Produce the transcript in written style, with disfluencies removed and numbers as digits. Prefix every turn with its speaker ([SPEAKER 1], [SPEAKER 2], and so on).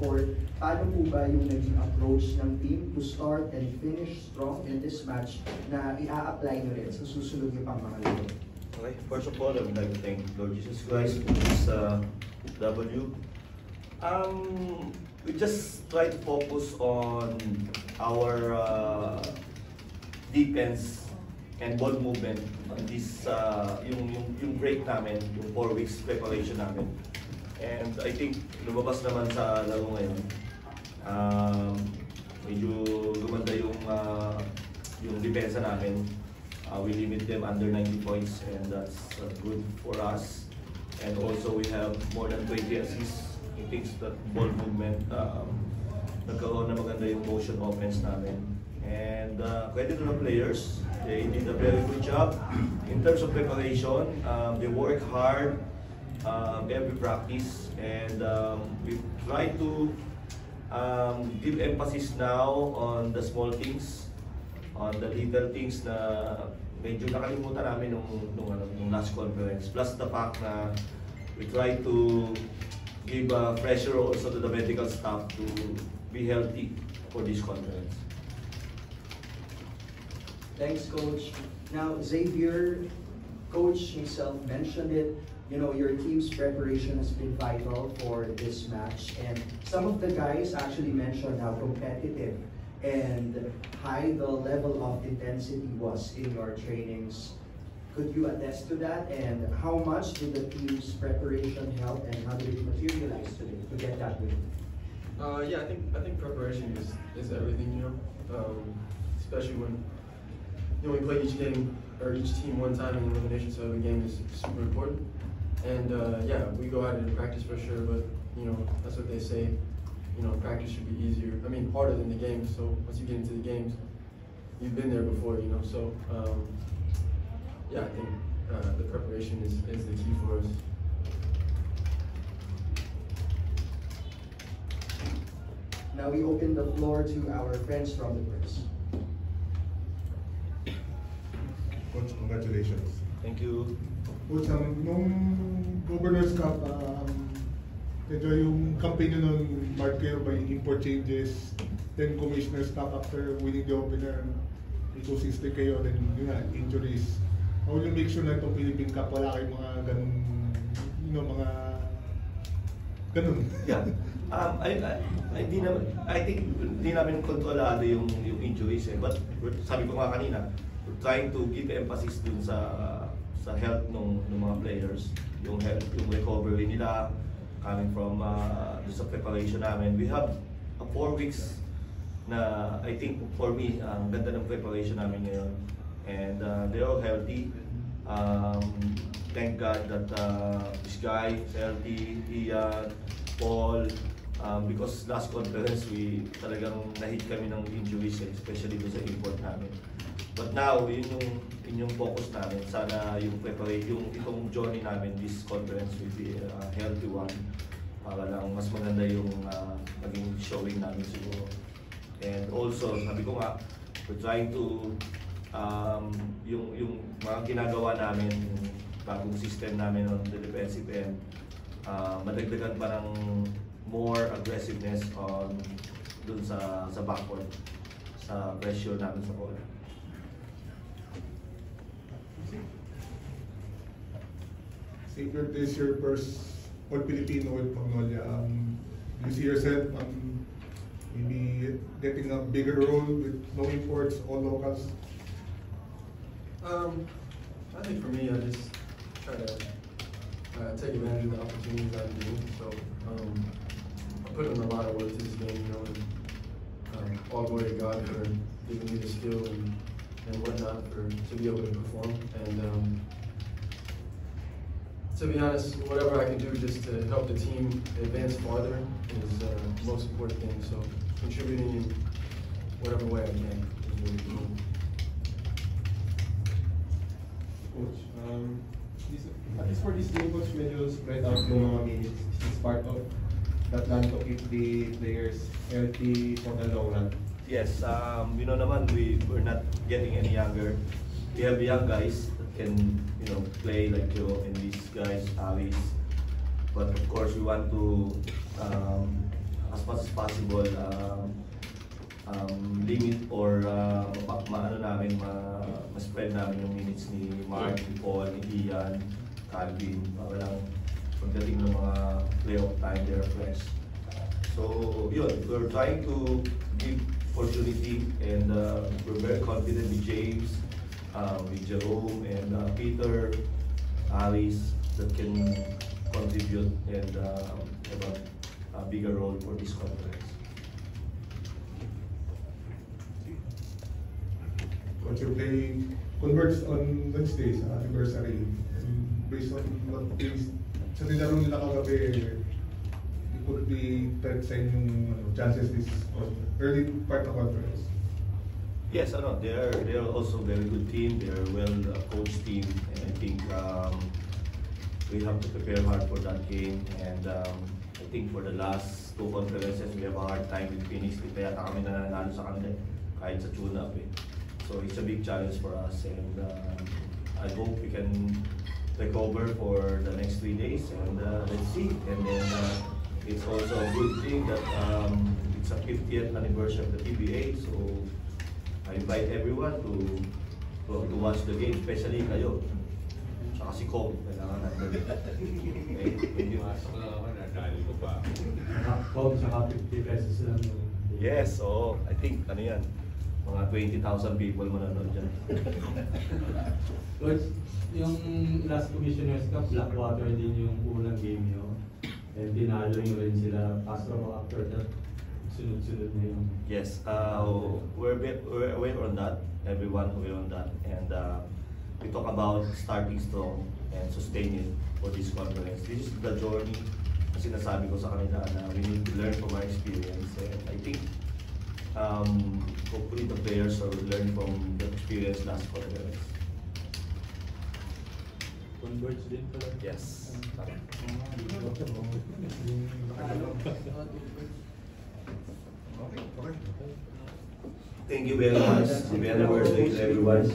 [SPEAKER 1] court, paano po ba yung naging approach ng team to start and finish strong in this match na i-a-apply nyo rin sa susunod nyo pang mga laro?
[SPEAKER 2] Okay, first of all, I would like to thank Lord Jesus Christ for this W. We just try to focus on our defense and ball movement on this, yung break namin, yung 4 weeks preparation namin. And I think lumabas naman sa laro ngayon. Medyo gumanda yung depensa namin. We limit them under 90 points and that's good for us. And also we have more than 20 assists. I think that ball movement, nagkaroon na maganda yung motion offense namin. And credit to the players, they did a very good job. In terms of preparation, they work hard every practice, and we try to give emphasis now on the small things, on the little things na medyo nakalimutan namin nung last conference. Plus the fact na we try to give pressure also to the medical staff to be healthy for this conference.
[SPEAKER 1] Thanks, Coach. Now, Xavier, Coach himself mentioned it. You know, your team's preparation has been vital for this match, and some of the guys actually mentioned how competitive and high the level of intensity was in your trainings. Could you attest to that, and how much did the team's preparation help, and how did it materialize today to get that win?
[SPEAKER 3] Yeah, I think preparation is everything, you know. Especially when we play each game or each team one time in elimination, so every game is super important. And yeah, we go out and practice for sure, but you know that's what they say. You know, practice should be easier. I mean, harder than the games. So once you get into the games, you've been there before, you know. So yeah, I think the preparation is the key for us.
[SPEAKER 1] Now we open the floor to our friends from the press.
[SPEAKER 4] Coach, congratulations.
[SPEAKER 2] Thank you.
[SPEAKER 4] Coach, nung Governor's Cup, medyo yung campaign nyo nun, marked kayo by import changes, then Commissioner's Cup after winning the opener, ecosystem kayo, then yun nga, injuries. How will you make sure na itong Philippine Cup, wala kayong mga ganun, you know, mga ganun?
[SPEAKER 2] Yeah. I think di namin kontrolado yung injuries eh. But sabi ko nga kanina, we're trying to give emphasis dun sa health ng mga players, yung health, yung recovery nila coming from sa preparation namin. We have 4 weeks na I think for me ang ganda ng preparation namin ngayon, and they're all healthy. Thank God that this guy is healthy, Ian, Paul, because last conference we talagang nahit kami ng injuries, especially doon sa import namin. But now, yun yung focus namin. Sana yung itong journey namin, this conference will be a healthy one. Para lang mas maganda yung maging showing namin siguro. And also, sabi ko nga, we're trying to, yung mga ginagawa namin, bagong system namin on the defensive end, madagdagan pa ng more aggressiveness on dun sa backcourt, sa pressure namin sa ball.
[SPEAKER 4] Xavier, this is your first All-Filipino with Magnolia. You see yourself maybe getting a bigger role with no imports, all locals?
[SPEAKER 3] I think for me, I just try to take advantage of the opportunities I'm given. So I put in a lot of work to this game, you know, and all glory to God for giving me the skill and whatnot to be able to perform. And to be honest, whatever I can do just to help the team advance farther is the most important thing. So contributing in whatever way I can is really cool.
[SPEAKER 5] Coach, at least for this game, Coach, medyo spread out yung mga minutes. It's part of that plan to keep the players healthy for the long run.
[SPEAKER 2] Yes, you know naman, we're not getting any younger. We have young guys that can, you know, play like you and these guys, Aris. But of course, we want to as much as possible limit or ma-spread namin yung minutes ni Mark, ni Paul, ni Ian, Calvin, para lang pagdating ng mga playoff time, they're fresh. So, yun, we're trying to give opportunity and we're very confident with James, with Jerome and Peter, Alice, that can contribute and have a bigger role for this conference.
[SPEAKER 4] Coach, you play Converts on Wednesday sa anniversary. Based on what things sa nilaro nila kagabi, it could be threat sa inyong chances this early part of conference.
[SPEAKER 2] Yes, they are also very good team. They are well coached team, and I think we have to prepare hard for that game. And I think for the last two conferences, we have a hard time with Phoenix. Kaya kami nananalo sa kanila kahit sa tune-up. So it's a big challenge for us, and I hope we can recover for the next 3 days, and let's see. And then it's also a good thing that it's a 50th anniversary of the PBA, so I invite everyone to watch the game, especially kayo. Tsaka si Cobb, kailangan natin. Okay, thank you.
[SPEAKER 6] Cobb, tsaka 50 pesos lang.
[SPEAKER 2] Yes, so I think ano yan, mga 20,000 people manonood dyan.
[SPEAKER 6] Coach, yung last Commissioner's Cup, Blackwater din yung unang game nyo. And dinalo nyo rin sila. Pastor, after that, sunod-sunod na yun.
[SPEAKER 2] Yes, we're aware on that. Everyone aware on that. And we talk about starting strong and sustain it for this conference. This is the journey na sinasabi ko sa kanila na we need to learn from our experience. And I think hopefully the players will learn from the experience last conference.
[SPEAKER 6] Converge din pala.
[SPEAKER 2] Yes.
[SPEAKER 1] Okay.
[SPEAKER 2] Thank you very much. Happy anniversary to everyone.